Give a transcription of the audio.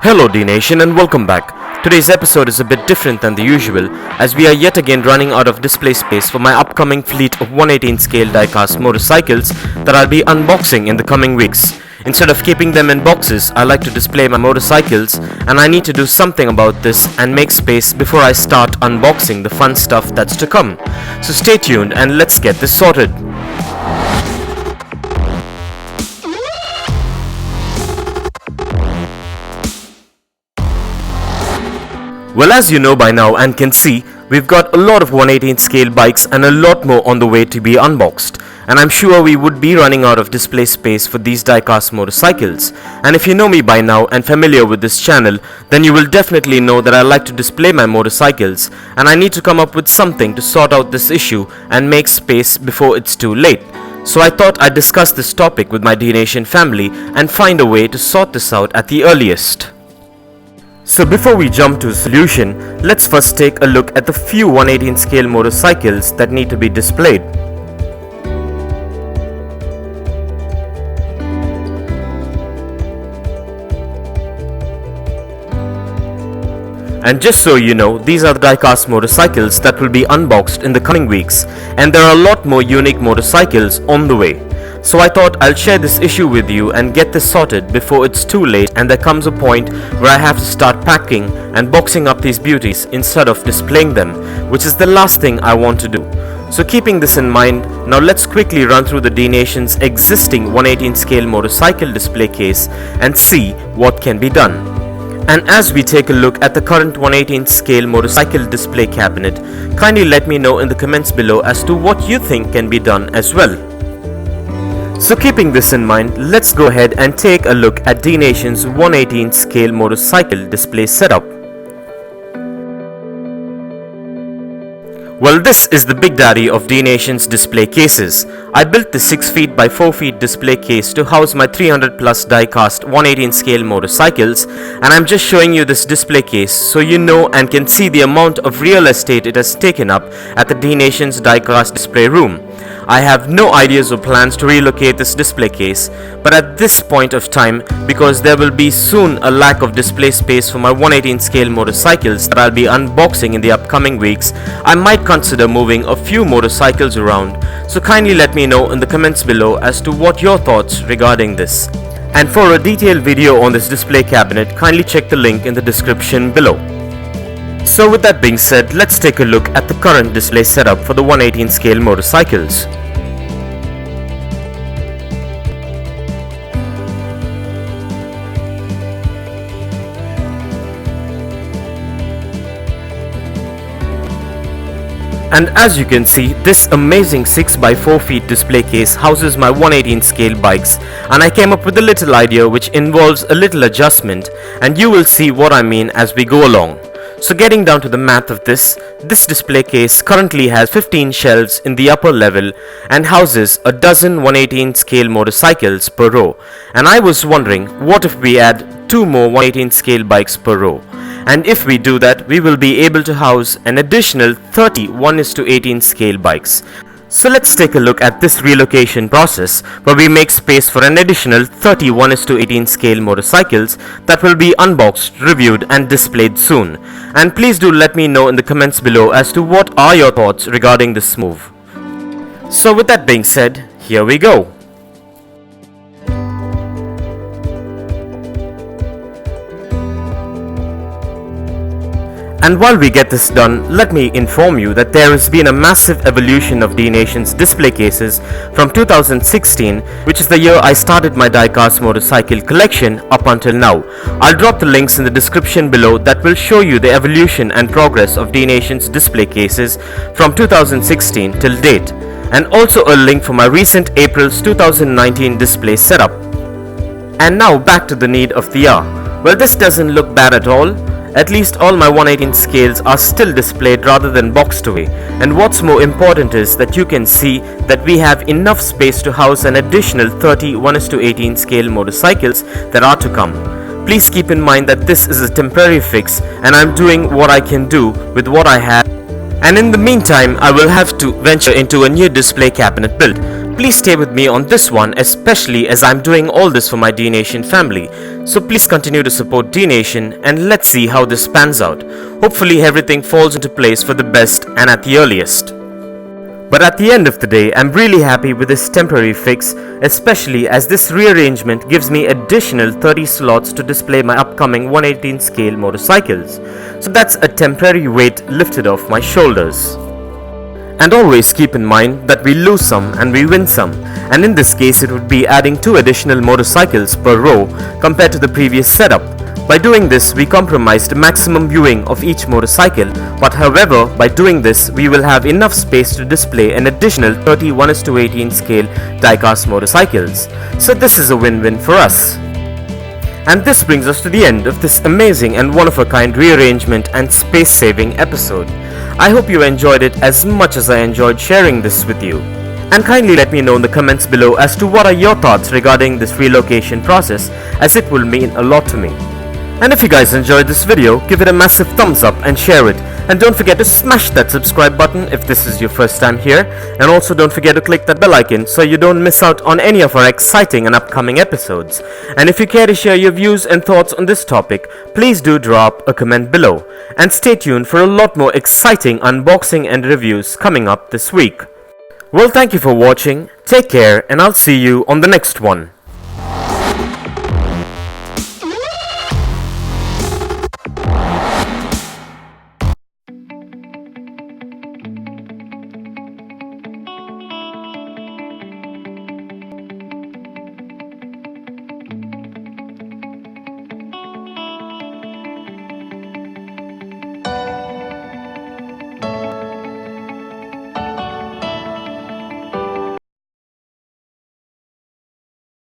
Hello Dnation and welcome back. Today's episode is a bit different than the usual as we are yet again running out of display space for my upcoming fleet of 118 scale diecast motorcycles that I'll be unboxing in the coming weeks. Instead of keeping them in boxes, I like to display my motorcycles and I need to do something about this and make space before I start unboxing the fun stuff that's to come. So stay tuned and let's get this sorted. Well, as you know by now and can see, we've got a lot of 118 scale bikes and a lot more on the way to be unboxed. And I'm sure we would be running out of display space for these diecast motorcycles. And if you know me by now and familiar with this channel, then you will definitely know that I like to display my motorcycles and I need to come up with something to sort out this issue and make space before it's too late. So I thought I'd discuss this topic with my Dnation family and find a way to sort this out at the earliest. So before we jump to a solution, let's first take a look at the few 118 scale motorcycles that need to be displayed. And just so you know, these are the diecast motorcycles that will be unboxed in the coming weeks, and there are a lot more unique motorcycles on the way. So I thought I'll share this issue with you and get this sorted before it's too late and there comes a point where I have to start packing and boxing up these beauties instead of displaying them, which is the last thing I want to do. So keeping this in mind, now let's quickly run through the Dnation's existing 118 scale motorcycle display case and see what can be done. And as we take a look at the current 118 scale motorcycle display cabinet, kindly let me know in the comments below as to what you think can be done as well. So keeping this in mind, let's go ahead and take a look at Dnation's 118 scale motorcycle display setup. Well, this is the big daddy of Dnation's display cases. I built the 6 feet by 4 feet display case to house my 300 plus diecast 118 scale motorcycles, and I'm just showing you this display case so you know and can see the amount of real estate it has taken up at the Dnation's diecast display room. I have no ideas or plans to relocate this display case, but at this point of time, because there will be soon a lack of display space for my 118 scale motorcycles that I'll be unboxing in the upcoming weeks, I might consider moving a few motorcycles around. So kindly let me know in the comments below as to what your thoughts regarding this. And for a detailed video on this display cabinet, kindly check the link in the description below. So with that being said, let's take a look at the current display setup for the 118 scale motorcycles. And as you can see, this amazing 6 by 4 feet display case houses my 118 scale bikes, and I came up with a little idea which involves a little adjustment, and you will see what I mean as we go along. So getting down to the math of this display case currently has 15 shelves in the upper level and houses a dozen 118 scale motorcycles per row. And I was wondering, what if we add 2 more 118 scale bikes per row? And if we do that, we will be able to house an additional 30 1:18 scale bikes. So let's take a look at this relocation process where we make space for an additional 30 1:18 scale motorcycles that will be unboxed, reviewed and displayed soon. And please do let me know in the comments below as to what are your thoughts regarding this move. So with that being said, here we go. And while we get this done, let me inform you that there has been a massive evolution of Dnation's display cases from 2016, which is the year I started my diecast motorcycle collection, up until now. I'll drop the links in the description below that will show you the evolution and progress of Dnation's display cases from 2016 till date, and also a link for my recent April's 2019 display setup. And now back to the need of the hour. Well, this doesn't look bad at all. At least all my 118 scales are still displayed rather than boxed away, and what's more important is that you can see that we have enough space to house an additional 30 1:18 scale motorcycles that are to come. Please keep in mind that this is a temporary fix and I'm doing what I can do with what I have, and in the meantime I will have to venture into a new display cabinet build. Please stay with me on this one, especially as I'm doing all this for my Dnation family. So please continue to support Dnation and let's see how this pans out. Hopefully everything falls into place for the best and at the earliest. But at the end of the day, I'm really happy with this temporary fix, especially as this rearrangement gives me additional 30 slots to display my upcoming 118 scale motorcycles. So that's a temporary weight lifted off my shoulders. And always keep in mind that we lose some and we win some, and in this case it would be adding 2 additional motorcycles per row compared to the previous setup. By doing this, we compromise the maximum viewing of each motorcycle, but however, by doing this, we will have enough space to display an additional 30 1:18 scale diecast motorcycles. So this is a win-win for us. And this brings us to the end of this amazing and one-of-a-kind rearrangement and space-saving episode. I hope you enjoyed it as much as I enjoyed sharing this with you. And kindly let me know in the comments below as to what are your thoughts regarding this relocation process, as it will mean a lot to me. And if you guys enjoyed this video, give it a massive thumbs up and share it. And don't forget to smash that subscribe button if this is your first time here. And also don't forget to click that bell icon so you don't miss out on any of our exciting and upcoming episodes. And if you care to share your views and thoughts on this topic, please do drop a comment below. And stay tuned for a lot more exciting unboxing and reviews coming up this week. Well, thank you for watching, take care, and I'll see you on the next one.